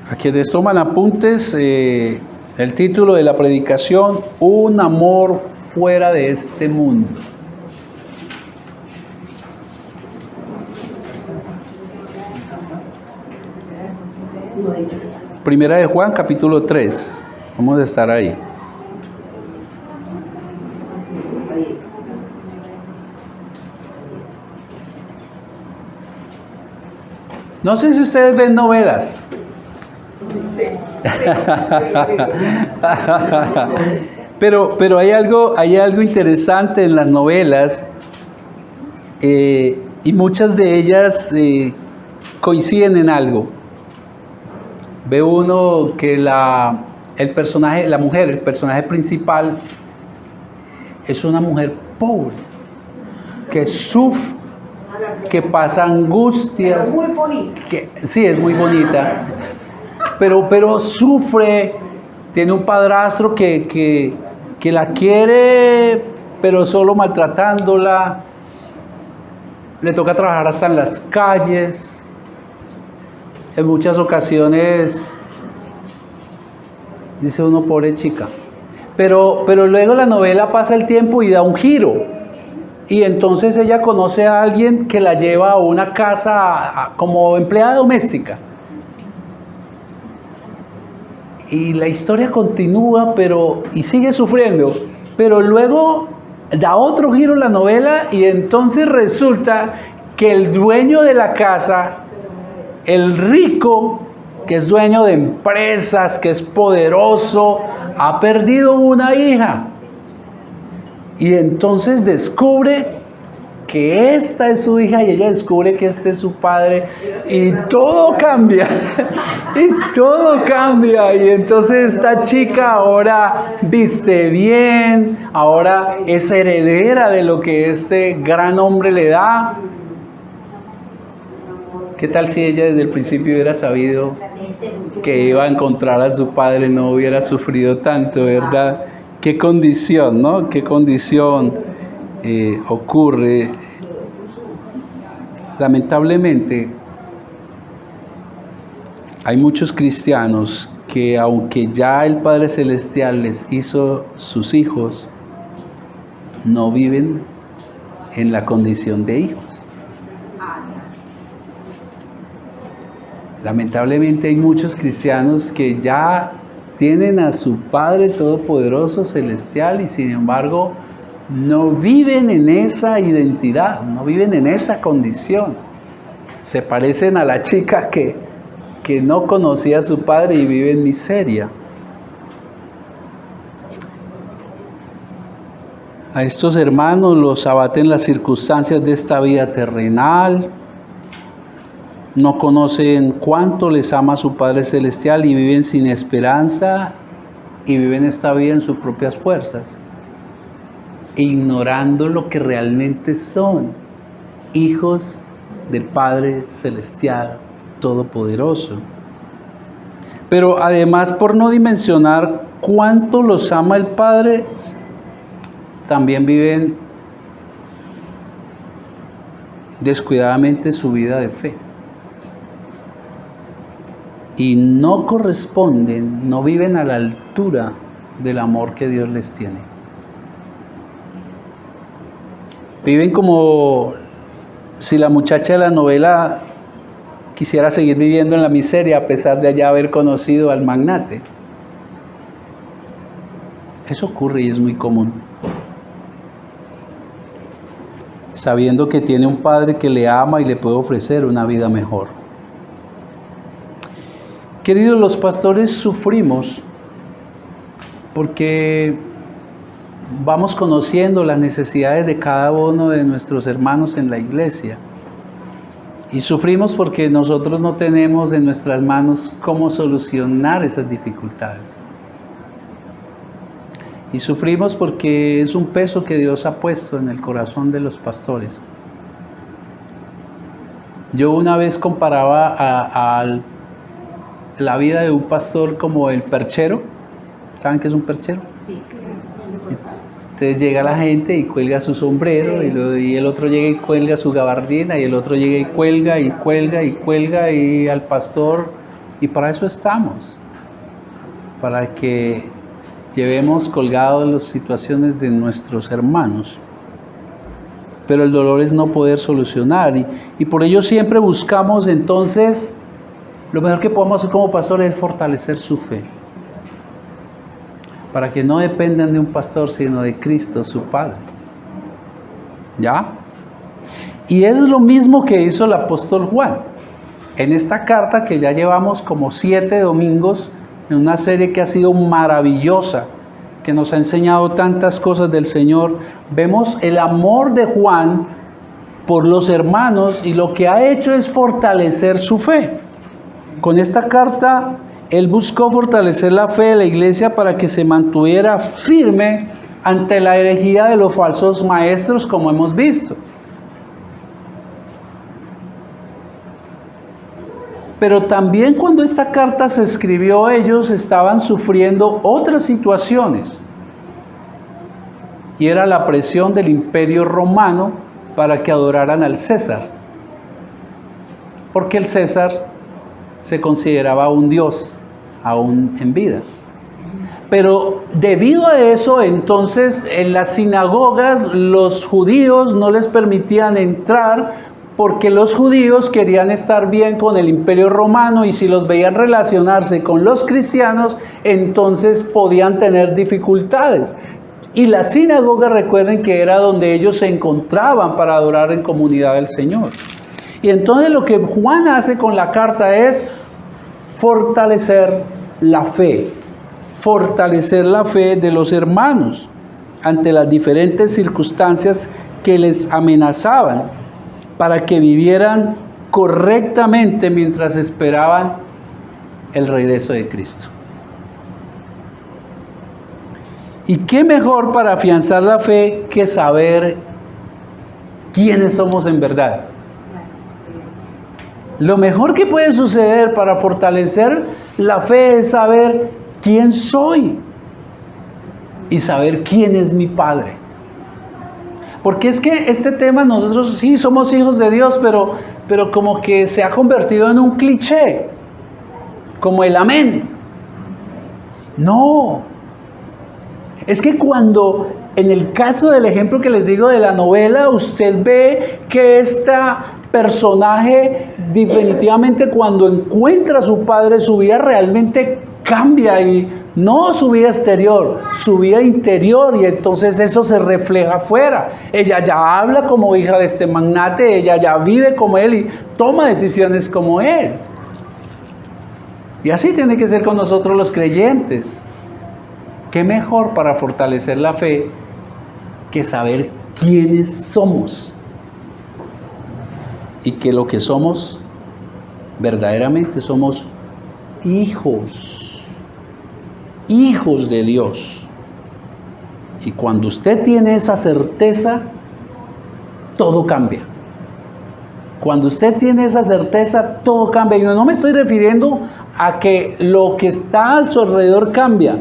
A quienes toman apuntes, el título de la predicación: Un amor fuera de este mundo. Primera de Juan, capítulo 3. Vamos a estar ahí. No sé si ustedes ven novelas. Pero hay algo interesante en las novelas, y muchas de ellas coinciden en algo. Ve uno que el personaje principal es una mujer pobre, que sufre, que pasa angustias. Muy bonita. Sí, es muy bonita. Pero sufre, tiene un padrastro que la quiere, pero solo maltratándola. Le toca trabajar hasta en las calles. En muchas ocasiones dice uno, pobre chica. Pero luego la novela pasa el tiempo y da un giro. Y entonces ella conoce a alguien que la lleva a una casa como empleada doméstica. Y la historia continúa, y sigue sufriendo. Pero luego da otro giro la novela y entonces resulta que el dueño de la casa, el rico, que es dueño de empresas, que es poderoso, ha perdido una hija. Y entonces descubre que esta es su hija y ella descubre que este es su padre, y todo cambia. Y todo cambia. Y entonces esta chica ahora viste bien, ahora es heredera de lo que este gran hombre le da. ¿Qué tal si ella desde el principio hubiera sabido que iba a encontrar a su padre, no hubiera sufrido tanto, verdad? ¿Qué condición, no? ¿Qué condición ocurre? Lamentablemente, hay muchos cristianos que, aunque ya el Padre Celestial les hizo sus hijos, no viven en la condición de hijos. Lamentablemente hay muchos cristianos que ya tienen a su Padre Todopoderoso Celestial y sin embargo no viven en esa identidad, no viven en esa condición. Se parecen a la chica que no conocía a su Padre y vive en miseria. A estos hermanos los abaten las circunstancias de esta vida terrenal. No conocen cuánto les ama su Padre Celestial y viven sin esperanza y viven esta vida en sus propias fuerzas, ignorando lo que realmente son, hijos del Padre Celestial Todopoderoso. Pero además, por no dimensionar cuánto los ama el Padre, también viven descuidadamente su vida de fe. Y no corresponden, no viven a la altura del amor que Dios les tiene. Viven como si la muchacha de la novela quisiera seguir viviendo en la miseria a pesar de ya haber conocido al magnate. Eso ocurre y es muy común. Sabiendo que tiene un Padre que le ama y le puede ofrecer una vida mejor. Queridos, los pastores sufrimos porque vamos conociendo las necesidades de cada uno de nuestros hermanos en la iglesia. Y sufrimos porque nosotros no tenemos en nuestras manos cómo solucionar esas dificultades. Y sufrimos porque es un peso que Dios ha puesto en el corazón de los pastores. Yo una vez comparaba a la vida de un pastor como el perchero. ¿Saben qué es un perchero? Sí. Entonces llega la gente y cuelga su sombrero, y el otro llega y cuelga su gabardina, y el otro llega y cuelga, y cuelga, y cuelga, y al pastor, y para eso estamos, para que llevemos colgados las situaciones de nuestros hermanos. Pero el dolor es no poder solucionar, y por ello siempre buscamos entonces, lo mejor que podemos hacer como pastores es fortalecer su fe, para que no dependan de un pastor, sino de Cristo, su Padre. ¿Ya? Y es lo mismo que hizo el apóstol Juan. En esta carta que ya llevamos como 7 domingos, en una serie que ha sido maravillosa, que nos ha enseñado tantas cosas del Señor, vemos el amor de Juan por los hermanos, y lo que ha hecho es fortalecer su fe. Con esta carta, él buscó fortalecer la fe de la iglesia para que se mantuviera firme ante la herejía de los falsos maestros, como hemos visto. Pero también cuando esta carta se escribió, ellos estaban sufriendo otras situaciones. Y era la presión del Imperio Romano para que adoraran al César. Porque el César se consideraba un dios aún en vida. Pero debido a eso, entonces en las sinagogas los judíos no les permitían entrar, porque los judíos querían estar bien con el Imperio Romano, y si los veían relacionarse con los cristianos, entonces podían tener dificultades. Y la sinagoga, recuerden que era donde ellos se encontraban para adorar en comunidad al Señor. Y entonces lo que Juan hace con la carta es fortalecer la fe de los hermanos ante las diferentes circunstancias que les amenazaban, para que vivieran correctamente mientras esperaban el regreso de Cristo. ¿Y qué mejor para afianzar la fe que saber quiénes somos en verdad? Lo mejor que puede suceder para fortalecer la fe es saber quién soy y saber quién es mi Padre. Porque es que este tema, nosotros sí somos hijos de Dios, pero como que se ha convertido en un cliché, como el amén. No. Es que cuando, en el caso del ejemplo que les digo de la novela, usted ve que esta personaje definitivamente cuando encuentra a su padre, su vida realmente cambia, y no su vida exterior, su vida interior, y entonces eso se refleja afuera. Ella ya habla como hija de este magnate, ella ya vive como él y toma decisiones como él. Y así tiene que ser con nosotros los creyentes. ¿Qué mejor para fortalecer la fe que saber quiénes somos? Y que lo que somos, verdaderamente somos hijos de Dios. Y cuando usted tiene esa certeza, todo cambia. Cuando usted tiene esa certeza, todo cambia. Y no me estoy refiriendo a que lo que está a su alrededor cambia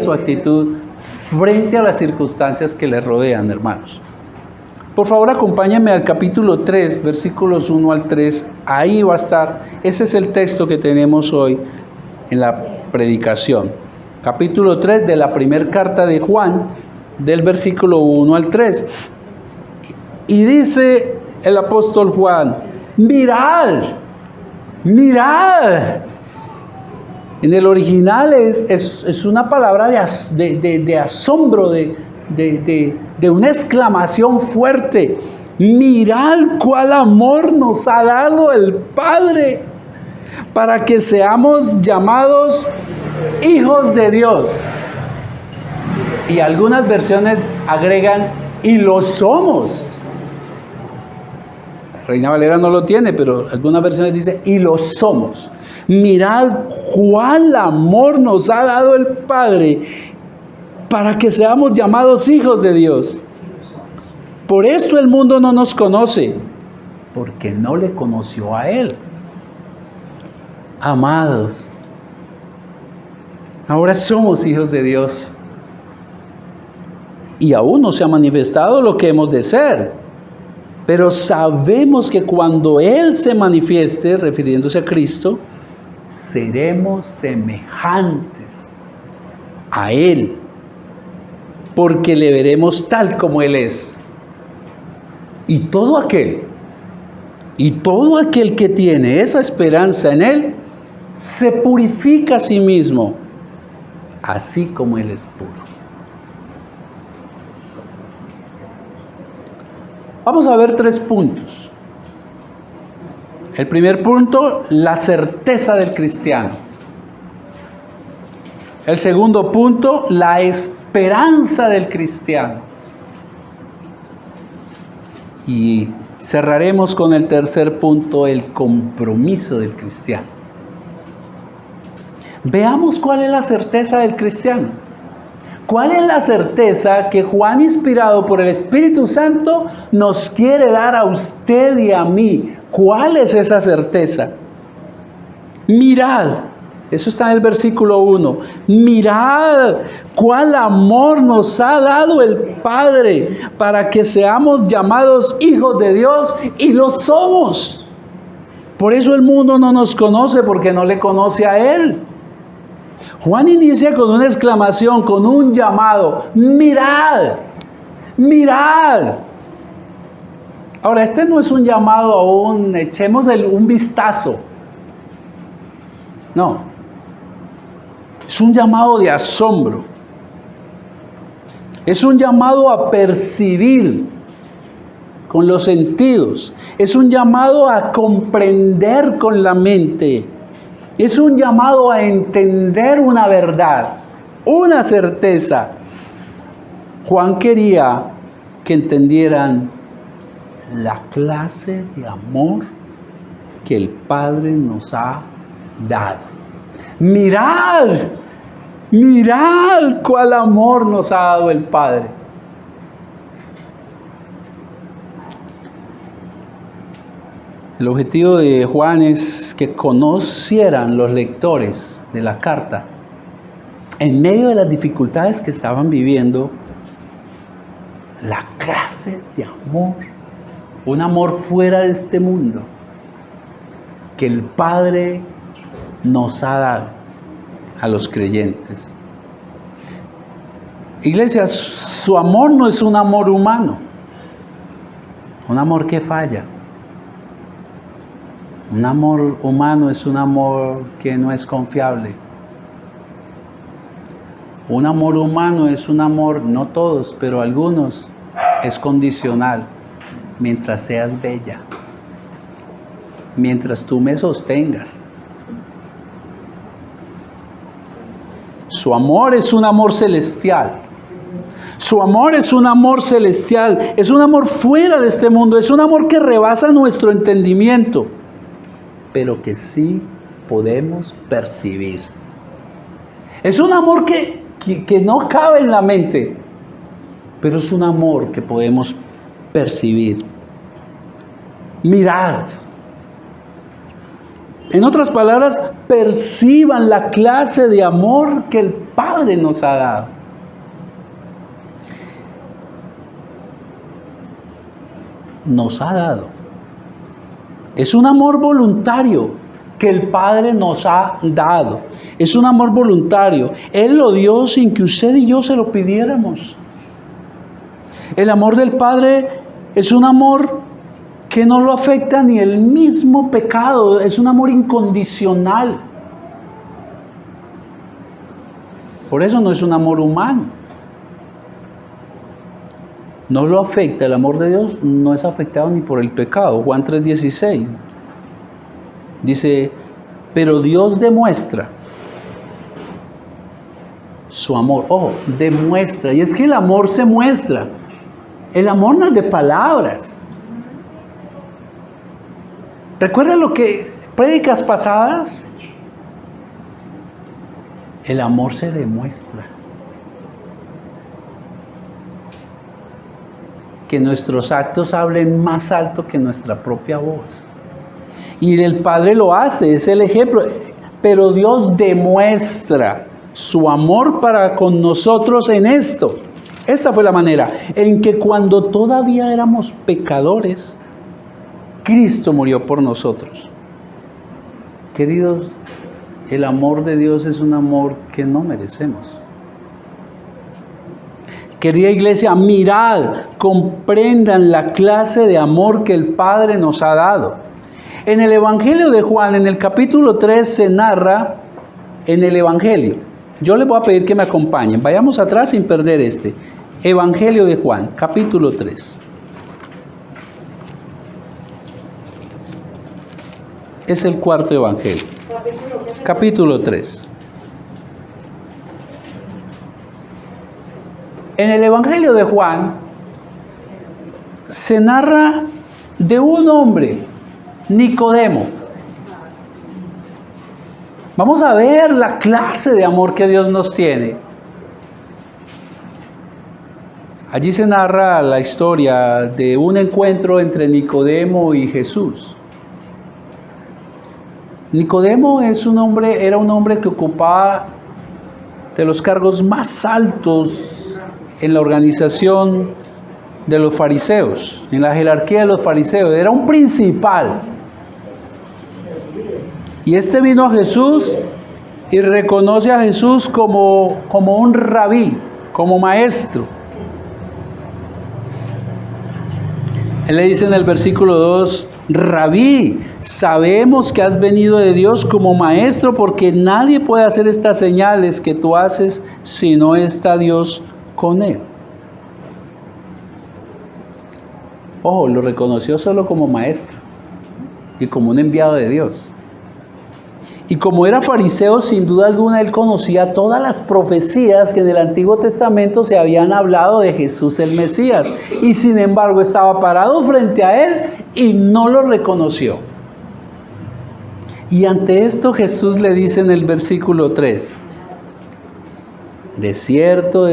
su actitud frente a las circunstancias que le rodean, hermanos. Por favor, acompáñenme al capítulo 3, versículos 1 al 3. Ahí va a estar. Ese es el texto que tenemos hoy en la predicación. Capítulo 3 de la primera carta de Juan, del versículo 1 al 3. Y dice el apóstol Juan: mirad. En el original es una palabra de asombro, de una exclamación fuerte. Mirad cuál amor nos ha dado el Padre para que seamos llamados hijos de Dios. Y algunas versiones agregan, y lo somos. Reina Valera no lo tiene, pero algunas versiones dicen, y lo somos. Mirad cuál amor nos ha dado el Padre para que seamos llamados hijos de Dios. Por esto el mundo no nos conoce, porque no le conoció a Él. Amados, ahora somos hijos de Dios. y aún no se ha manifestado lo que hemos de ser. Pero sabemos que cuando Él se manifieste, refiriéndose a Cristo, seremos semejantes a Él, porque le veremos tal como Él es. Y todo aquel que tiene esa esperanza en Él, se purifica a sí mismo, así como Él es puro. Vamos a ver 3 puntos. El primer punto, la certeza del cristiano. El segundo punto, la esperanza del cristiano. Y cerraremos con el tercer punto, el compromiso del cristiano. Veamos cuál es la certeza del cristiano. ¿Cuál es la certeza que Juan, inspirado por el Espíritu Santo, nos quiere dar a usted y a mí? ¿Cuál es esa certeza? Mirad, eso está en el versículo 1. Mirad cuál amor nos ha dado el Padre para que seamos llamados hijos de Dios, y lo somos. Por eso el mundo no nos conoce, porque no le conoce a Él. Juan inicia con una exclamación, con un llamado: mirad, mirad. Ahora, este no es un llamado a echemos un vistazo. No. Es un llamado de asombro. Es un llamado a percibir con los sentidos. Es un llamado a comprender con la mente. Es un llamado a entender una verdad, una certeza. Juan quería que entendieran la clase de amor que el Padre nos ha dado. Mirad, mirad cuál amor nos ha dado el Padre. El objetivo de Juan es que conocieran los lectores de la carta, en medio de las dificultades que estaban viviendo, la clase de amor, un amor fuera de este mundo, que el Padre nos ha dado a los creyentes. Iglesia, su amor no es un amor humano, un amor que falla. Un amor humano es un amor que no es confiable. Un amor humano es un amor, no todos, pero algunos, es condicional. Mientras seas bella, mientras tú me sostengas. Su amor es un amor celestial. Su amor es un amor celestial. Es un amor fuera de este mundo. Es un amor que rebasa nuestro entendimiento, pero que sí podemos percibir. Es un amor que no cabe en la mente, pero es un amor que podemos percibir. Mirad. En otras palabras, perciban la clase de amor que el Padre nos ha dado. Nos ha dado. Es un amor voluntario que el Padre nos ha dado. Es un amor voluntario. Él lo dio sin que usted y yo se lo pidiéramos. El amor del Padre es un amor que no lo afecta ni el mismo pecado. Es un amor incondicional. Por eso no es un amor humano. No lo afecta, el amor de Dios no es afectado ni por el pecado. Juan 3:16 dice: pero Dios demuestra su amor. Ojo, demuestra. Y es que el amor se muestra. El amor no es de palabras. ¿Recuerda lo que prédicas pasadas? El amor se demuestra. Que nuestros actos hablen más alto que nuestra propia voz. Y el Padre lo hace, es el ejemplo. Pero Dios demuestra su amor para con nosotros en esto: Esta fue la manera en que cuando todavía éramos pecadores, Cristo murió por nosotros. Queridos, el amor de Dios es un amor que no merecemos. Querida iglesia, mirad, comprendan la clase de amor que el Padre nos ha dado. En el Evangelio de Juan, en el capítulo 3, se narra en el Evangelio. Yo les voy a pedir que me acompañen. Vayamos atrás sin perder este. Evangelio de Juan, capítulo 3. Es el cuarto Evangelio. Capítulo 3. En el Evangelio de Juan se narra de un hombre, Nicodemo. Vamos a ver la clase de amor que Dios nos tiene. Allí se narra la historia de un encuentro entre Nicodemo y Jesús. Nicodemo era un hombre que ocupaba de los cargos más altos en la organización de los fariseos, en la jerarquía de los fariseos. Era un principal. Y este vino a Jesús y reconoce a Jesús como un rabí, como maestro. Él le dice en el versículo 2, Rabí, sabemos que has venido de Dios como maestro, porque nadie puede hacer estas señales que tú haces si no está Dios con él. Ojo, lo reconoció solo como maestro y como un enviado de Dios. Y como era fariseo, sin duda alguna, él conocía todas las profecías que en el Antiguo Testamento se habían hablado de Jesús el Mesías. Y sin embargo estaba parado frente a él y no lo reconoció. Y ante esto Jesús le dice en el versículo 3, de cierto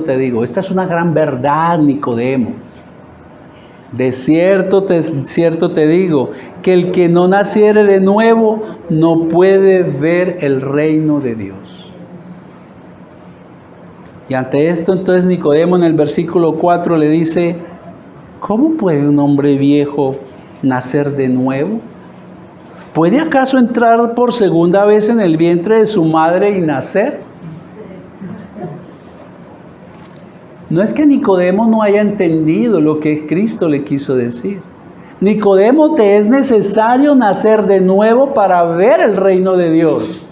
te digo, esta es una gran verdad, Nicodemo. De cierto te digo, que el que no naciere de nuevo no puede ver el reino de Dios. Y ante esto entonces Nicodemo en el versículo 4 le dice, ¿cómo puede un hombre viejo nacer de nuevo? ¿Puede acaso entrar por segunda vez en el vientre de su madre y nacer? No es que Nicodemo no haya entendido lo que Cristo le quiso decir. Nicodemo, te es necesario nacer de nuevo para ver el reino de Dios.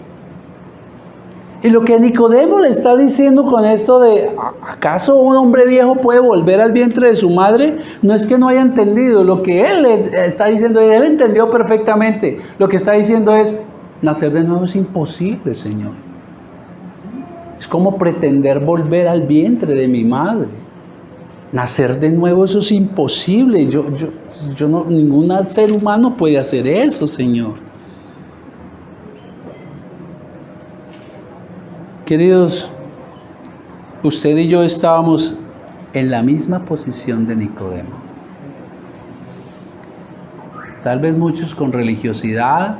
Y lo que Nicodemo le está diciendo con esto de, ¿acaso un hombre viejo puede volver al vientre de su madre? No es que no haya entendido. Lo que él está diciendo, él entendió perfectamente. Lo que está diciendo es, nacer de nuevo es imposible, Señor. Es como pretender volver al vientre de mi madre. Nacer de nuevo, eso es imposible. Ningún ser humano puede hacer eso, Señor. Queridos, usted y yo estábamos en la misma posición de Nicodemo. Tal vez muchos con religiosidad,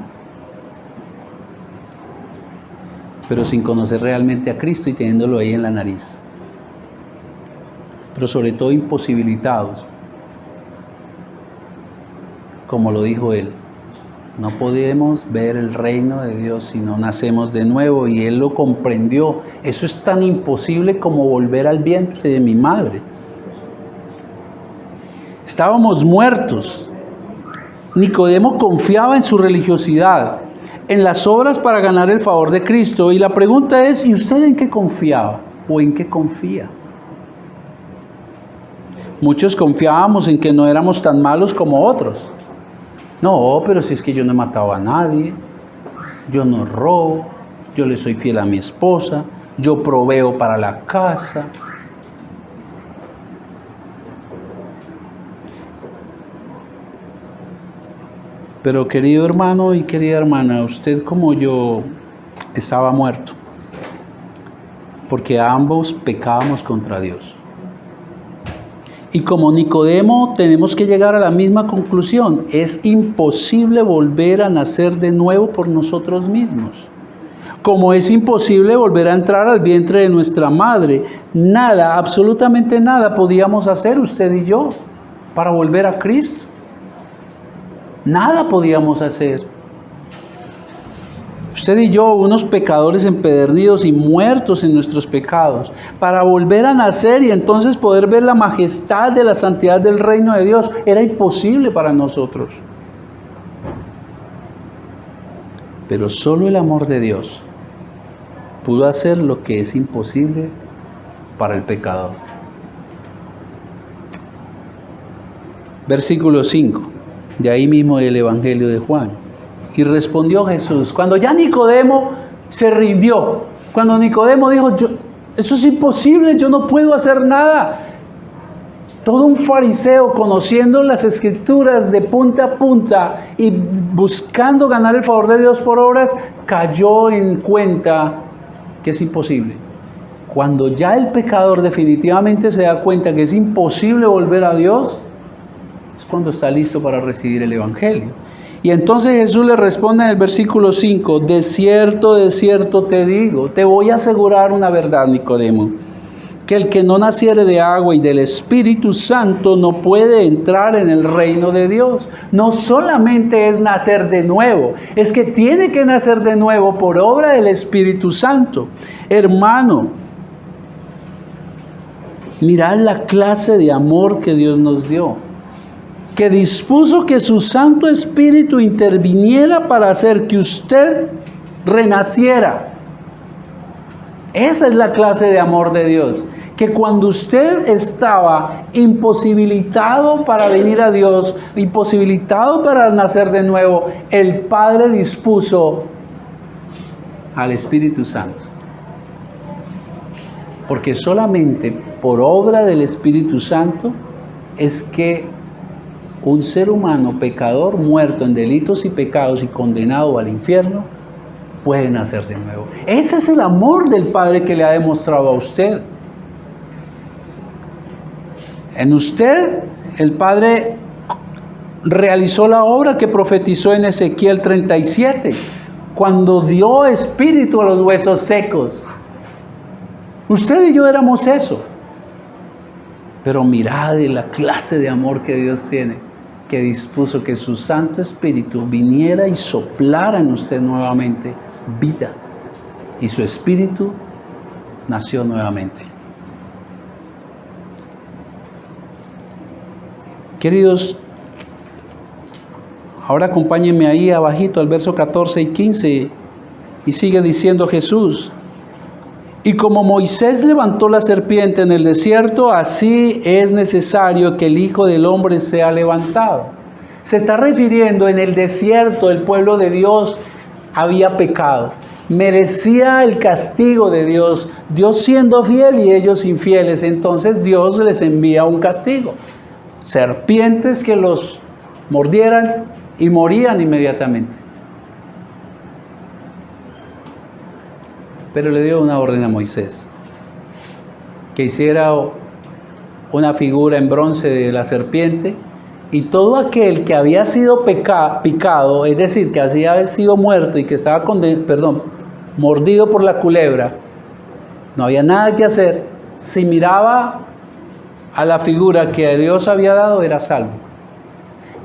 pero sin conocer realmente a Cristo y teniéndolo ahí en la nariz. Pero sobre todo imposibilitados, como lo dijo él. No podemos ver el reino de Dios si no nacemos de nuevo, y él lo comprendió. Eso es tan imposible como volver al vientre de mi madre. Estábamos muertos. Nicodemo confiaba en su religiosidad, en las obras para ganar el favor de Cristo. Y la pregunta es, ¿y usted en qué confiaba o en qué confía? Muchos confiábamos en que no éramos tan malos como otros. No, pero si es que yo no he matado a nadie, yo no robo, yo le soy fiel a mi esposa, yo proveo para la casa. Pero querido hermano y querida hermana, usted como yo estaba muerto, porque ambos pecábamos contra Dios. Y como Nicodemo tenemos que llegar a la misma conclusión. Es imposible volver a nacer de nuevo por nosotros mismos. como es imposible volver a entrar al vientre de nuestra madre. Nada, absolutamente nada podíamos hacer usted y yo para volver a Cristo. Nada podíamos hacer. Usted y yo, unos pecadores empedernidos y muertos en nuestros pecados, para volver a nacer y entonces poder ver la majestad de la santidad del reino de Dios, era imposible para nosotros. Pero solo el amor de Dios pudo hacer lo que es imposible para el pecador. Versículo 5, de ahí mismo del Evangelio de Juan. Y respondió Jesús, cuando ya Nicodemo se rindió, cuando Nicodemo dijo, eso es imposible, yo no puedo hacer nada. Todo un fariseo, conociendo las Escrituras de punta a punta y buscando ganar el favor de Dios por obras, cayó en cuenta que es imposible. Cuando ya el pecador definitivamente se da cuenta que es imposible volver a Dios, es cuando está listo para recibir el Evangelio. Y entonces Jesús le responde en el versículo 5, de cierto te digo, te voy a asegurar una verdad, Nicodemo, que el que no naciere de agua y del Espíritu Santo no puede entrar en el reino de Dios. No solamente es nacer de nuevo, es que tiene que nacer de nuevo por obra del Espíritu Santo. Hermano, mirad la clase de amor que Dios nos dio, que dispuso que su Santo Espíritu interviniera para hacer que usted renaciera. Esa es la clase de amor de Dios, que cuando usted estaba imposibilitado para venir a Dios, imposibilitado para nacer de nuevo, el Padre dispuso al Espíritu Santo. Porque solamente por obra del Espíritu Santo es que un ser humano pecador, muerto en delitos y pecados y condenado al infierno, puede nacer de nuevo. Ese es el amor del Padre que le ha demostrado a usted. En usted, el Padre realizó la obra que profetizó en Ezequiel 37, cuando dio espíritu a los huesos secos. Usted y yo éramos eso. Pero mirad la clase de amor que Dios tiene, que dispuso que su Santo Espíritu viniera y soplara en usted nuevamente vida. Y su espíritu nació nuevamente. Queridos, ahora acompáñenme ahí abajito al verso 14 y 15 y sigue diciendo Jesús. Y como Moisés levantó la serpiente en el desierto, así es necesario que el Hijo del Hombre sea levantado. Se está refiriendo, en el desierto el pueblo de Dios había pecado. Merecía el castigo de Dios, Dios siendo fiel y ellos infieles. Entonces Dios les envía un castigo. Serpientes que los mordieran y morían inmediatamente. Pero le dio una orden a Moisés, que hiciera una figura en bronce de la serpiente, y todo aquel que había sido picado, es decir, que había sido muerto y que estaba mordido por la culebra, no había nada que hacer. Si miraba a la figura que Dios había dado, era salvo.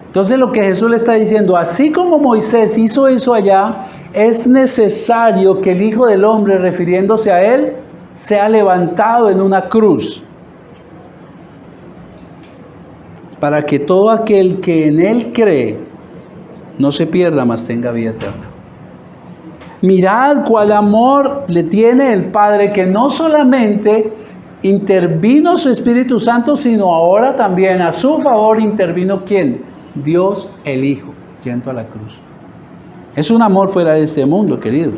Entonces lo que Jesús le está diciendo, así como Moisés hizo eso allá, es necesario que el Hijo del Hombre, refiriéndose a Él, sea levantado en una cruz, para que todo aquel que en Él cree no se pierda, mas tenga vida eterna. Mirad cuál amor le tiene el Padre, que no solamente intervino su Espíritu Santo, sino ahora también a su favor intervino ¿quién? Dios el Hijo, yendo a la cruz. Es un amor fuera de este mundo, queridos.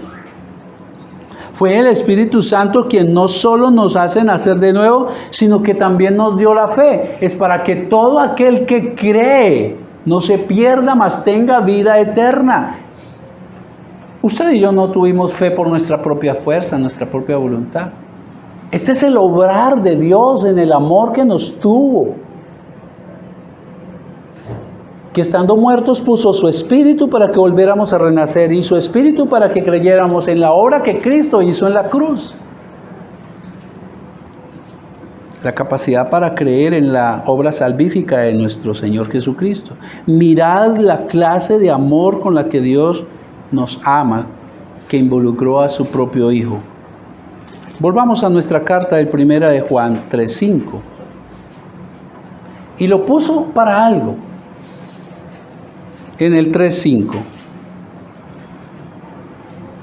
Fue el Espíritu Santo quien no solo nos hace nacer de nuevo, sino que también nos dio la fe. Es para que todo aquel que cree no se pierda, mas tenga vida eterna. Usted y yo no tuvimos fe por nuestra propia fuerza, nuestra propia voluntad. Este es el obrar de Dios en el amor que nos tuvo. que estando muertos puso su espíritu para que volviéramos a renacer y su espíritu para que creyéramos en la obra que Cristo hizo en la cruz. La capacidad para creer en la obra salvífica de nuestro Señor Jesucristo. Mirad la clase de amor con la que Dios nos ama, que involucró a su propio Hijo. Volvamos a nuestra carta de 1 de Juan 3:5. Y lo puso para algo. En el 3:5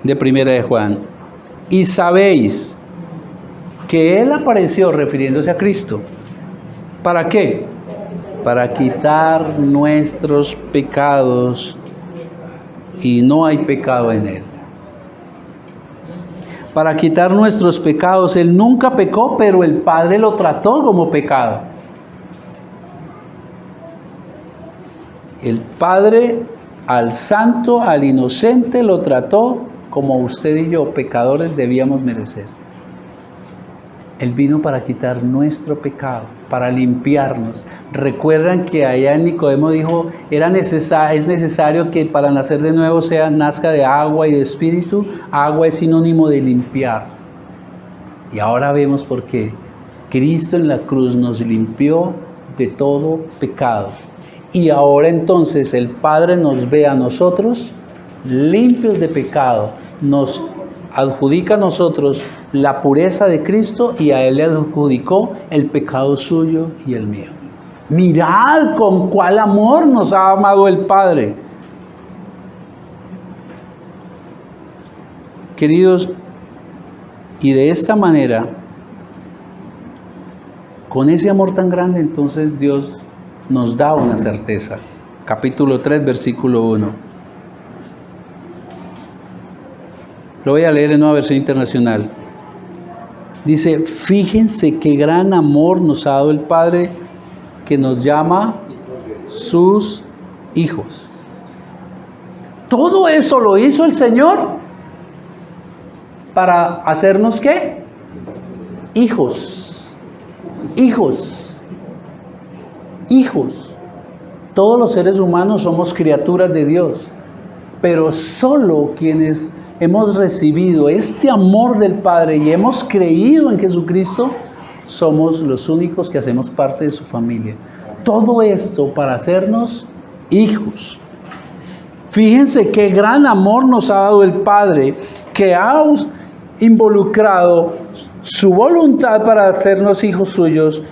de 1 de Juan. Y sabéis que Él apareció, refiriéndose a Cristo. ¿Para qué? Para quitar nuestros pecados, y no hay pecado en Él. Para quitar nuestros pecados. Él nunca pecó, pero el Padre lo trató como pecado. El Padre al santo, al inocente, lo trató como usted y yo, pecadores, debíamos merecer. Él vino para quitar nuestro pecado, para limpiarnos. Recuerdan que allá en Nicodemo dijo, es necesario que para nacer de nuevo nazca de agua y de espíritu. Agua es sinónimo de limpiar. Y ahora vemos por qué. Cristo en la cruz nos limpió de todo pecado. Y ahora entonces el Padre nos ve a nosotros limpios de pecado. Nos adjudica a nosotros la pureza de Cristo y a Él le adjudicó el pecado suyo y el mío. Mirad con cuál amor nos ha amado el Padre. Queridos, y de esta manera, con ese amor tan grande, entonces Dios nos da una certeza. Capítulo 3, versículo 1. Lo voy a leer en Nueva Versión Internacional. Dice, fíjense qué gran amor nos ha dado el Padre, que nos llama sus hijos. Todo eso lo hizo el Señor para hacernos ¿qué? Hijos. Hijos. Hijos. Todos los seres humanos somos criaturas de Dios, pero solo quienes hemos recibido este amor del Padre y hemos creído en Jesucristo, somos los únicos que hacemos parte de su familia. Todo esto para hacernos hijos. Fíjense qué gran amor nos ha dado el Padre, que ha involucrado su voluntad para hacernos hijos suyos,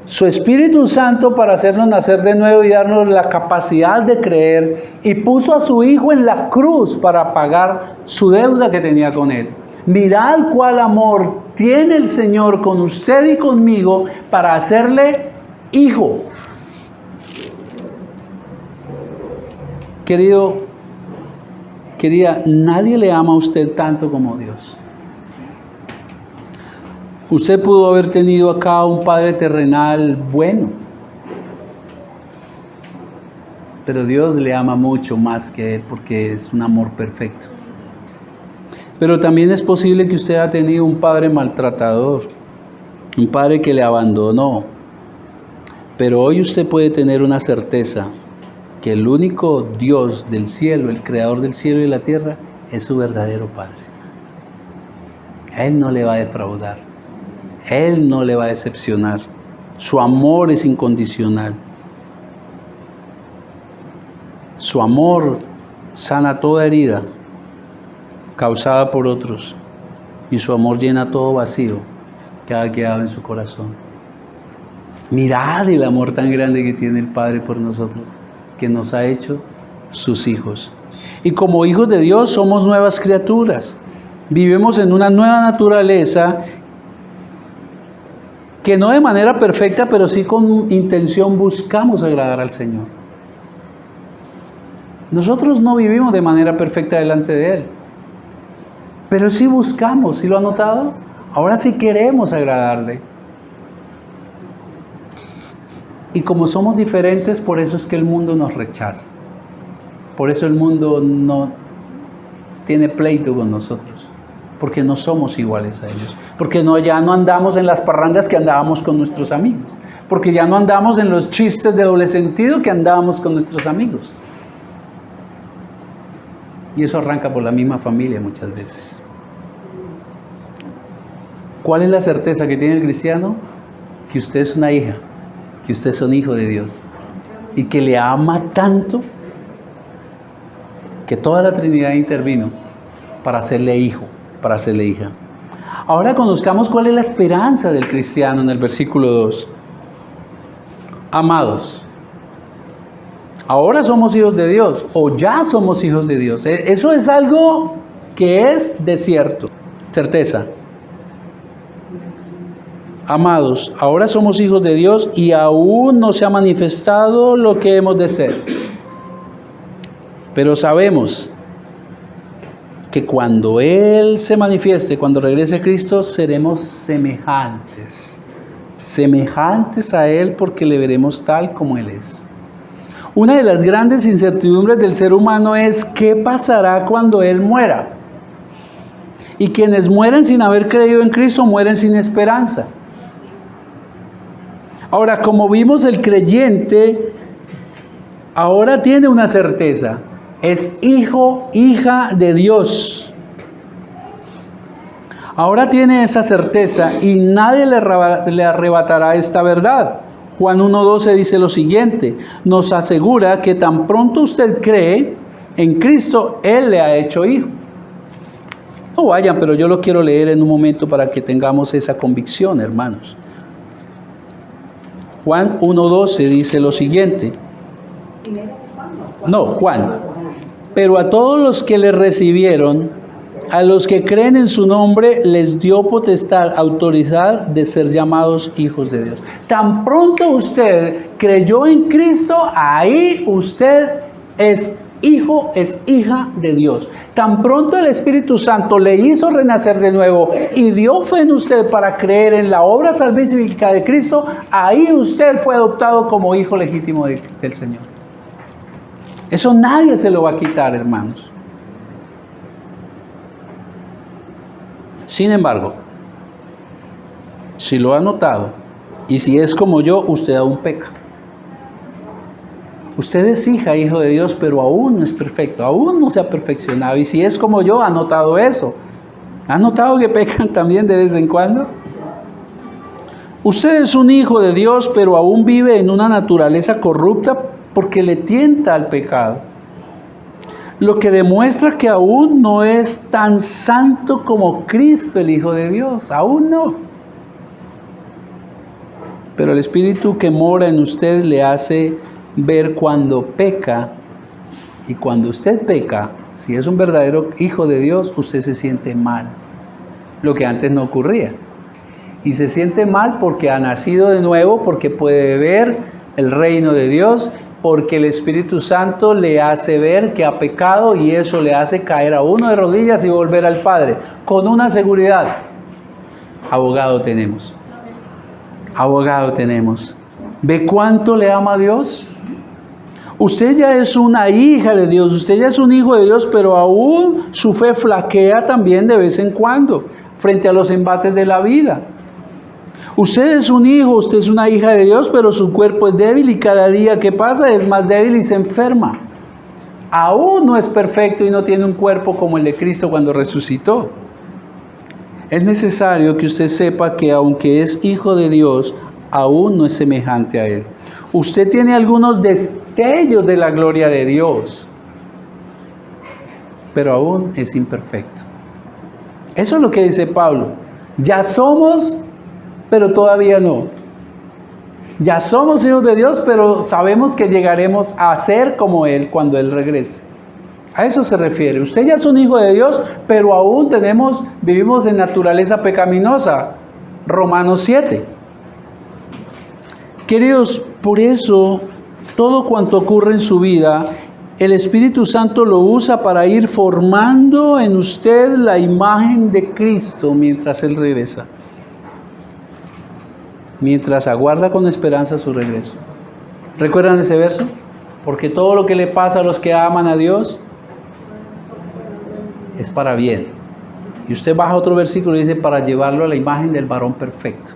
su Espíritu Santo para hacernos nacer de nuevo y darnos la capacidad de creer, y puso a su Hijo en la cruz para pagar su deuda que tenía con Él. Mirad cuál amor tiene el Señor con usted y conmigo para hacerle hijo. Querido, querida, nadie le ama a usted tanto como Dios. Usted pudo haber tenido acá un padre terrenal bueno, pero Dios le ama mucho más que Él porque es un amor perfecto. Pero también es posible que usted haya tenido un padre maltratador, un padre que le abandonó. Pero hoy usted puede tener una certeza, que el único Dios del cielo, el creador del cielo y la tierra, es su verdadero Padre. Él no le va a defraudar. Él no le va a decepcionar. Su amor es incondicional. Su amor sana toda herida causada por otros, y su amor llena todo vacío que ha quedado en su corazón. Mirad el amor tan grande que tiene el Padre por nosotros, que nos ha hecho sus hijos. Y como hijos de Dios somos nuevas criaturas. Vivimos en una nueva naturaleza que no de manera perfecta, pero sí con intención buscamos agradar al Señor. Nosotros no vivimos de manera perfecta delante de Él, pero sí buscamos, ¿sí lo han notado? Ahora sí queremos agradarle. Y como somos diferentes, por eso es que el mundo nos rechaza. Por eso el mundo no tiene pleito con nosotros. porque no somos iguales a ellos, porque ya no andamos en las parrandas que andábamos con nuestros amigos, porque ya no andamos en los chistes de doble sentido que andábamos con nuestros amigos. Y eso arranca por la misma familia muchas veces. ¿Cuál es la certeza que tiene el cristiano? Que usted es una hija, que usted es un hijo de Dios y que le ama tanto que toda la Trinidad intervino para hacerle hijo, para hacerle hija. Ahora conozcamos cuál es la esperanza del cristiano en el versículo 2. Amados, ahora somos hijos de Dios o ya somos hijos de Dios. Eso es algo que es de cierto, certeza. Amados, ahora somos hijos de Dios y aún no se ha manifestado lo que hemos de ser. Pero sabemos que cuando Él se manifieste, cuando regrese Cristo, seremos semejantes a Él porque le veremos tal como Él es. Una de las grandes incertidumbres del ser humano es qué pasará cuando Él muera. Y quienes mueren sin haber creído en Cristo mueren sin esperanza. Ahora, como vimos, el creyente ahora tiene una certeza. Es hijo, hija de Dios. Ahora tiene esa certeza y nadie le arrebatará esta verdad. Juan 1:12 dice lo siguiente, nos asegura que tan pronto usted cree en Cristo, Él le ha hecho hijo. No vayan, pero yo lo quiero leer en un momento para que tengamos esa convicción, hermanos. Juan 1:12 dice lo siguiente. No, Juan. Pero a todos los que le recibieron, a los que creen en su nombre, les dio potestad, autoridad de ser llamados hijos de Dios. Tan pronto usted creyó en Cristo, ahí usted es hijo, es hija de Dios. Tan pronto el Espíritu Santo le hizo renacer de nuevo y dio fe en usted para creer en la obra salvífica de Cristo, ahí usted fue adoptado como hijo legítimo del Señor. Eso nadie se lo va a quitar, hermanos. Sin embargo, si lo ha notado y si es como yo, usted aún peca. Usted es hija, hijo de Dios, pero aún no es perfecto, aún no se ha perfeccionado. Y si es como yo, ha notado eso. ¿Ha notado que pecan también de vez en cuando? Usted es un hijo de Dios, pero aún vive en una naturaleza corrupta porque le tienta al pecado. Lo que demuestra que aún no es tan santo como Cristo, el Hijo de Dios. Aún no. Pero el Espíritu que mora en usted le hace ver cuando peca. Y cuando usted peca, si es un verdadero hijo de Dios, usted se siente mal. Lo que antes no ocurría. Y se siente mal porque ha nacido de nuevo, porque puede ver el reino de Dios, porque el Espíritu Santo le hace ver que ha pecado y eso le hace caer a uno de rodillas y volver al Padre. Con una seguridad. Abogado tenemos. Abogado tenemos. ¿Ve cuánto le ama a Dios? Usted ya es una hija de Dios, usted ya es un hijo de Dios, pero aún su fe flaquea también de vez en cuando, frente a los embates de la vida. Usted es un hijo, usted es una hija de Dios, pero su cuerpo es débil y cada día que pasa es más débil y se enferma. Aún no es perfecto y no tiene un cuerpo como el de Cristo cuando resucitó. Es necesario que usted sepa que aunque es hijo de Dios, aún no es semejante a Él. Usted tiene algunos destellos de la gloria de Dios, pero aún es imperfecto. Eso es lo que dice Pablo. Ya somos, pero todavía no. Ya somos hijos de Dios, pero sabemos que llegaremos a ser como Él cuando Él regrese. A eso se refiere. Usted ya es un hijo de Dios, pero aún vivimos en naturaleza pecaminosa. Romanos 7. Queridos, por eso, todo cuanto ocurre en su vida, el Espíritu Santo lo usa para ir formando en usted la imagen de Cristo mientras Él regresa. Mientras aguarda con esperanza su regreso. ¿Recuerdan ese verso? Porque todo lo que le pasa a los que aman a Dios es para bien. Y usted baja otro versículo y dice, para llevarlo a la imagen del varón perfecto.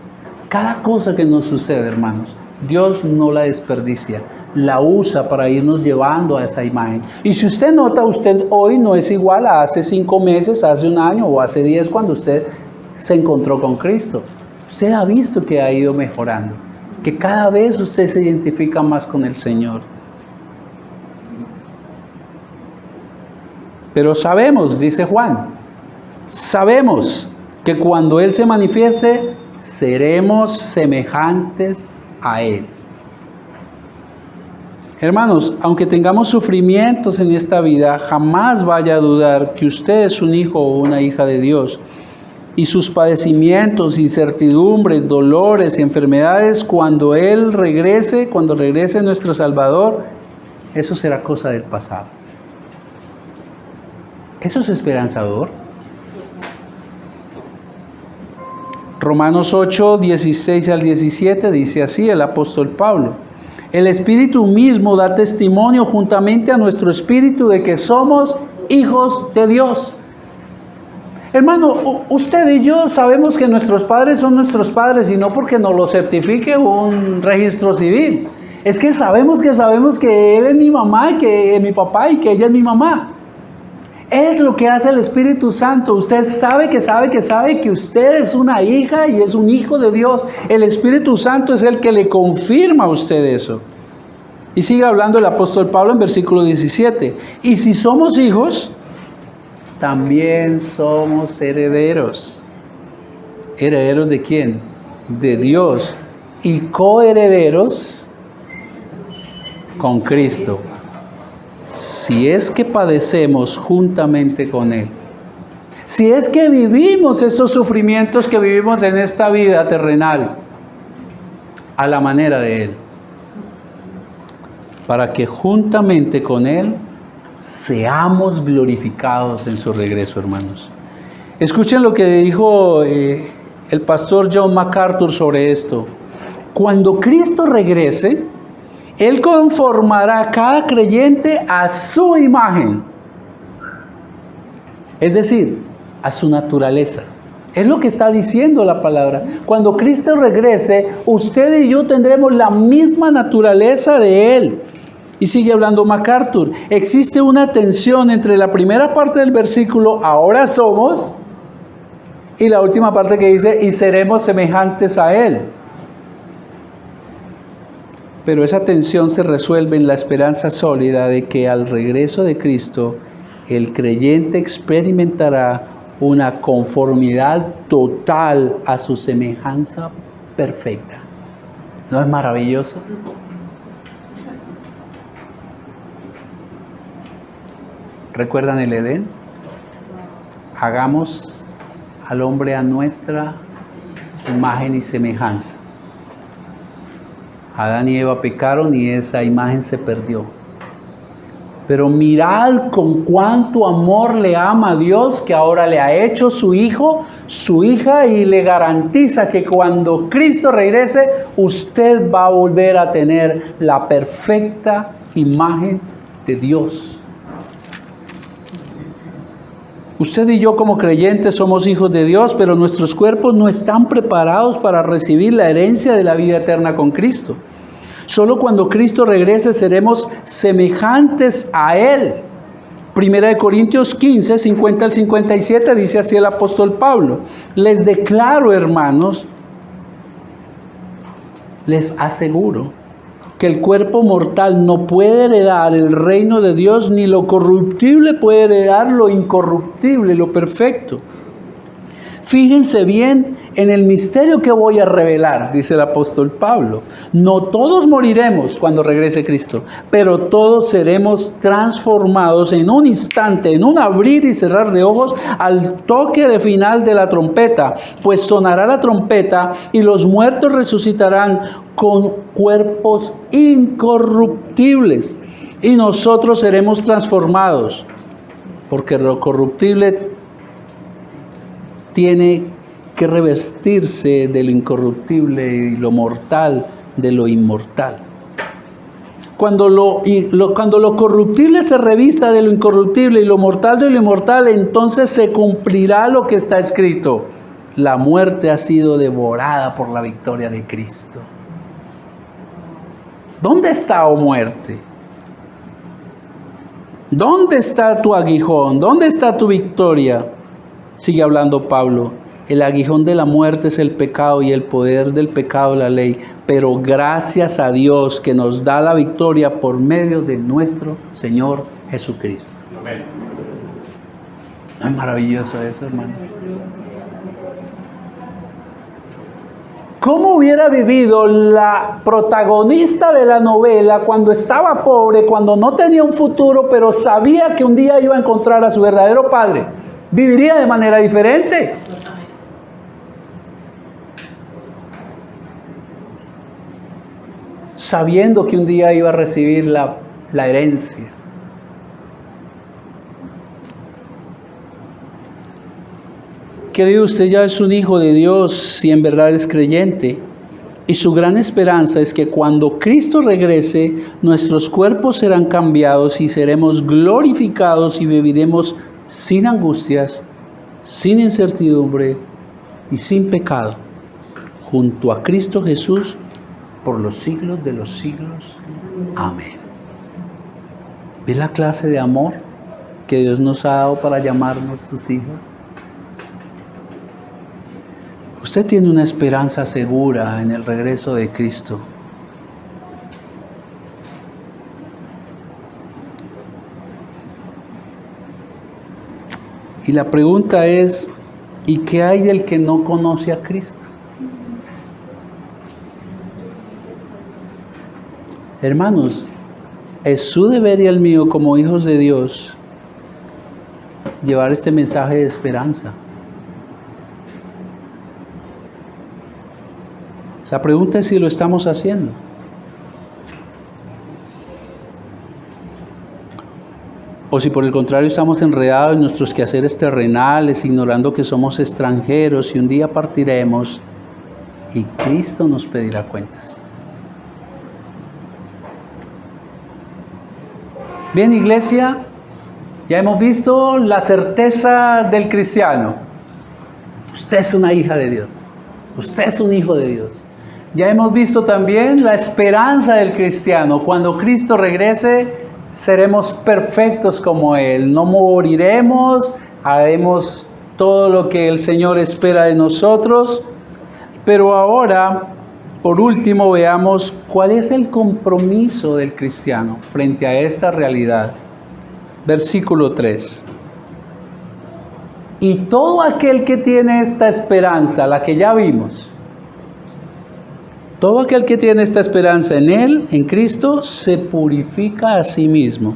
Cada cosa que nos sucede, hermanos, Dios no la desperdicia, la usa para irnos llevando a esa imagen. Y si usted nota, usted hoy no es igual a hace 5 meses, hace 1 año o hace 10 cuando usted se encontró con Cristo. Usted ha visto que ha ido mejorando, que cada vez usted se identifica más con el Señor. Pero sabemos, dice Juan, sabemos que cuando Él se manifieste, seremos semejantes a Él. Hermanos, aunque tengamos sufrimientos en esta vida, jamás vaya a dudar que usted es un hijo o una hija de Dios. Y sus padecimientos, incertidumbres, dolores y enfermedades, cuando Él regrese, cuando regrese nuestro Salvador, eso será cosa del pasado. Eso es esperanzador. Romanos 8, 16 al 17 dice así el apóstol Pablo: el Espíritu mismo da testimonio juntamente a nuestro espíritu de que somos hijos de Dios. Hermano, usted y yo sabemos que nuestros padres son nuestros padres y no porque nos lo certifique un registro civil. Es que sabemos que Él es mi mamá, que es mi papá y que ella es mi mamá. Es lo que hace el Espíritu Santo. Usted sabe que usted es una hija y es un hijo de Dios. El Espíritu Santo es el que le confirma a usted eso. Y sigue hablando el apóstol Pablo en versículo 17. Y si somos hijos, también somos herederos. ¿Herederos de quién? De Dios. Y coherederos con Cristo. Si es que padecemos juntamente con Él. Si es que vivimos estos sufrimientos que vivimos en esta vida terrenal a la manera de Él. Para que juntamente con Él seamos glorificados en su regreso, hermanos. Escuchen lo que dijo el pastor John MacArthur sobre esto. Cuando Cristo regrese, Él conformará a cada creyente a su imagen. Es decir, a su naturaleza. Es lo que está diciendo la palabra. Cuando Cristo regrese, usted y yo tendremos la misma naturaleza de Él. Y sigue hablando MacArthur. Existe una tensión entre la primera parte del versículo, ahora somos, y la última parte que dice, y seremos semejantes a Él. Pero esa tensión se resuelve en la esperanza sólida de que al regreso de Cristo, el creyente experimentará una conformidad total a su semejanza perfecta. ¿No es maravilloso? ¿Recuerdan el Edén? Hagamos al hombre a nuestra imagen y semejanza. Adán y Eva pecaron y esa imagen se perdió. Pero mirad con cuánto amor le ama a Dios, que ahora le ha hecho su hijo, su hija, y le garantiza que cuando Cristo regrese, usted va a volver a tener la perfecta imagen de Dios. Usted y yo como creyentes somos hijos de Dios, pero nuestros cuerpos no están preparados para recibir la herencia de la vida eterna con Cristo. Solo cuando Cristo regrese seremos semejantes a Él. Primera de Corintios 15, 50 al 57 dice así el apóstol Pablo: les declaro, hermanos, les aseguro que el cuerpo mortal no puede heredar el reino de Dios, ni lo corruptible puede heredar lo incorruptible, lo perfecto. Fíjense bien en el misterio que voy a revelar, dice el apóstol Pablo. No todos moriremos cuando regrese Cristo, pero todos seremos transformados en un instante, en un abrir y cerrar de ojos, al toque de final de la trompeta. Pues sonará la trompeta y los muertos resucitarán con cuerpos incorruptibles, y nosotros seremos transformados, porque lo corruptible tiene que revestirse de lo incorruptible y lo mortal de lo inmortal. Cuando lo corruptible se revista de lo incorruptible y lo mortal de lo inmortal, entonces se cumplirá lo que está escrito. La muerte ha sido devorada por la victoria de Cristo. ¿Dónde está, oh muerte? ¿Dónde está tu aguijón? ¿Dónde está tu victoria? Sigue hablando Pablo. El aguijón de la muerte es el pecado y el poder del pecado la ley. Pero gracias a Dios que nos da la victoria por medio de nuestro Señor Jesucristo. Amén. Es maravilloso eso, hermano. ¿Cómo hubiera vivido la protagonista de la novela cuando estaba pobre, cuando no tenía un futuro, pero sabía que un día iba a encontrar a su verdadero padre? Viviría de manera diferente. Sabiendo que un día iba a recibir la herencia. Querido, usted ya es un hijo de Dios si en verdad es creyente. Y su gran esperanza es que cuando Cristo regrese, nuestros cuerpos serán cambiados y seremos glorificados y viviremos sin angustias, sin incertidumbre y sin pecado, junto a Cristo Jesús, por los siglos de los siglos. Amén. ¿Ve la clase de amor que Dios nos ha dado para llamarnos sus hijos? Usted tiene una esperanza segura en el regreso de Cristo. Y la pregunta es, ¿y qué hay del que no conoce a Cristo? Hermanos, es su deber y el mío como hijos de Dios llevar este mensaje de esperanza. La pregunta es si lo estamos haciendo. O si por el contrario estamos enredados en nuestros quehaceres terrenales, ignorando que somos extranjeros y un día partiremos y Cristo nos pedirá cuentas. Bien, iglesia, ya hemos visto la certeza del cristiano. Usted es una hija de Dios. Usted es un hijo de Dios. Ya hemos visto también la esperanza del cristiano. Cuando Cristo regrese, seremos perfectos como Él. No moriremos, haremos todo lo que el Señor espera de nosotros. Pero ahora, por último, veamos cuál es el compromiso del cristiano frente a esta realidad. Versículo 3. Y todo aquel que tiene esta esperanza, la que ya vimos, todo aquel que tiene esta esperanza en Él, en Cristo, se purifica a sí mismo,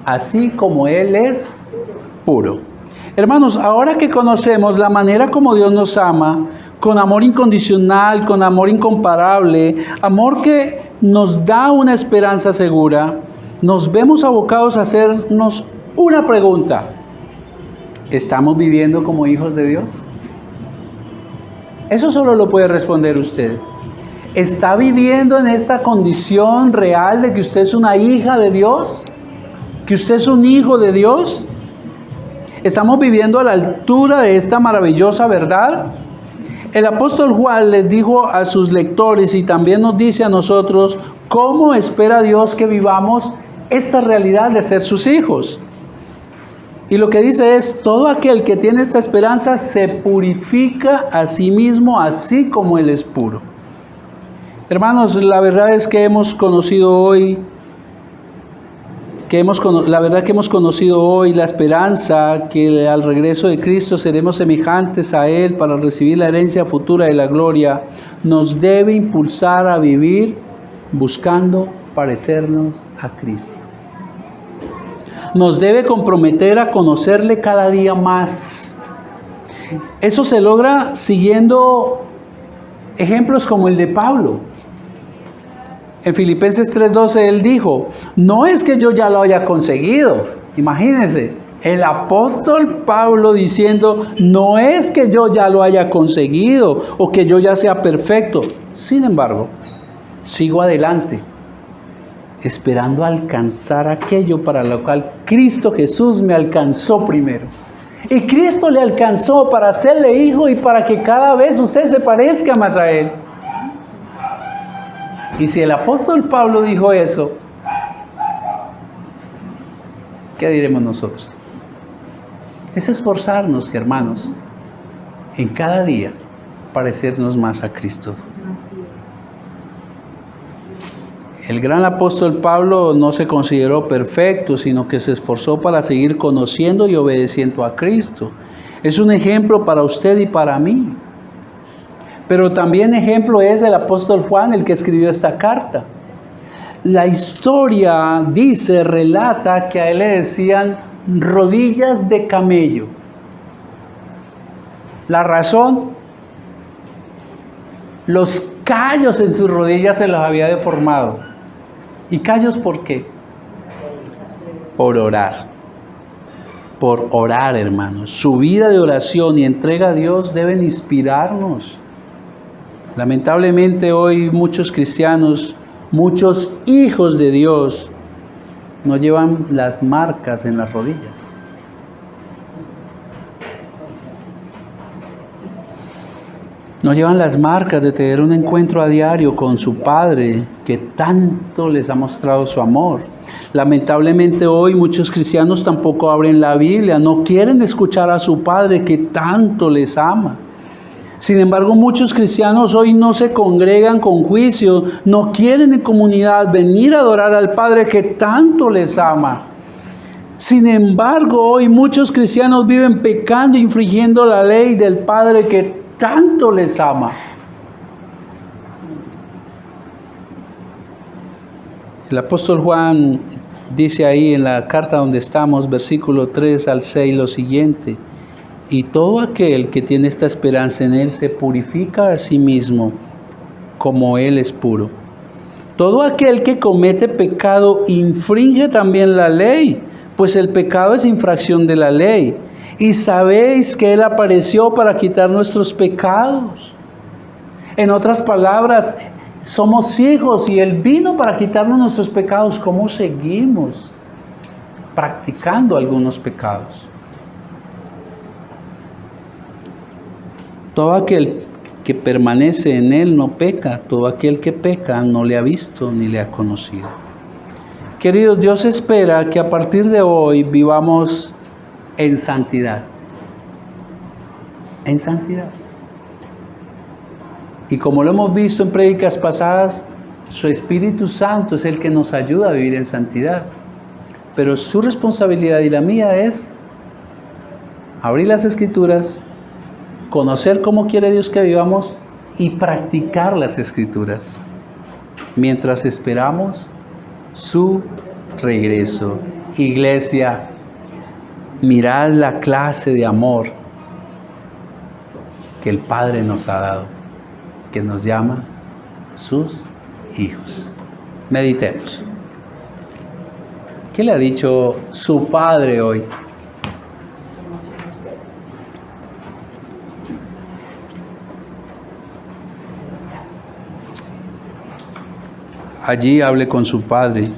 así como Él es puro. Hermanos, ahora que conocemos la manera como Dios nos ama, con amor incondicional, con amor incomparable, amor que nos da una esperanza segura, nos vemos abocados a hacernos una pregunta. ¿Estamos viviendo como hijos de Dios? Eso solo lo puede responder usted. ¿Está viviendo en esta condición real de que usted es una hija de Dios? ¿Que usted es un hijo de Dios? ¿Estamos viviendo a la altura de esta maravillosa verdad? El apóstol Juan les dijo a sus lectores y también nos dice a nosotros cómo espera Dios que vivamos esta realidad de ser sus hijos. Y lo que dice es, todo aquel que tiene esta esperanza se purifica a sí mismo, así como Él es puro. Hermanos, la verdad es que hemos conocido hoy, hemos conocido hoy la esperanza que al regreso de Cristo seremos semejantes a Él para recibir la herencia futura de la gloria, nos debe impulsar a vivir buscando parecernos a Cristo. Nos debe comprometer a conocerle cada día más. Eso se logra siguiendo ejemplos como el de Pablo. En Filipenses 3:12 él dijo, no es que yo ya lo haya conseguido. Imagínense, el apóstol Pablo diciendo, no es que yo ya lo haya conseguido o que yo ya sea perfecto. Sin embargo, sigo adelante. esperando alcanzar aquello para lo cual Cristo Jesús me alcanzó primero. Y Cristo le alcanzó para hacerle hijo y para que cada vez usted se parezca más a Él. Y si el apóstol Pablo dijo eso, ¿qué diremos nosotros? Es esforzarnos, hermanos, en cada día parecernos más a Cristo. El gran apóstol Pablo no se consideró perfecto, sino que se esforzó para seguir conociendo y obedeciendo a Cristo. Es un ejemplo para usted y para mí. Pero también ejemplo es el apóstol Juan, el que escribió esta carta. La historia dice, relata que a él le decían rodillas de camello. La razón, los callos en sus rodillas se los había deformado. ¿Y callos por qué? Por orar. Por orar, hermanos. Su vida de oración y entrega a Dios deben inspirarnos. Lamentablemente hoy muchos cristianos, muchos hijos de Dios, no llevan las marcas en las rodillas. No llevan las marcas de tener un encuentro a diario con su Padre, que tanto les ha mostrado su amor. Lamentablemente hoy muchos cristianos tampoco abren la Biblia, no quieren escuchar a su Padre que tanto les ama. Sin embargo, muchos cristianos hoy no se congregan con juicio, no quieren en comunidad venir a adorar al Padre que tanto les ama. Sin embargo, hoy muchos cristianos viven pecando, infringiendo la ley del Padre que tanto les ama. El apóstol Juan dice ahí en la carta donde estamos, versículo 3 al 6, lo siguiente: y todo aquel que tiene esta esperanza en Él se purifica a sí mismo, como Él es puro. Todo aquel que comete pecado infringe también la ley, pues el pecado es infracción de la ley. Y sabéis que Él apareció para quitar nuestros pecados. En otras palabras, somos hijos y Él vino para quitarnos nuestros pecados. ¿Cómo seguimos practicando algunos pecados? Todo aquel que permanece en Él no peca. Todo aquel que peca no le ha visto ni le ha conocido. Queridos, Dios espera que a partir de hoy vivamos en santidad. En santidad. Y como lo hemos visto en prédicas pasadas, su Espíritu Santo es el que nos ayuda a vivir en santidad. Pero su responsabilidad y la mía es abrir las Escrituras, conocer cómo quiere Dios que vivamos y practicar las Escrituras mientras esperamos su regreso. Iglesia, mirad la clase de amor que el Padre nos ha dado, que nos llama sus hijos. Meditemos. ¿Qué le ha dicho su Padre hoy? Allí hable con su Padre.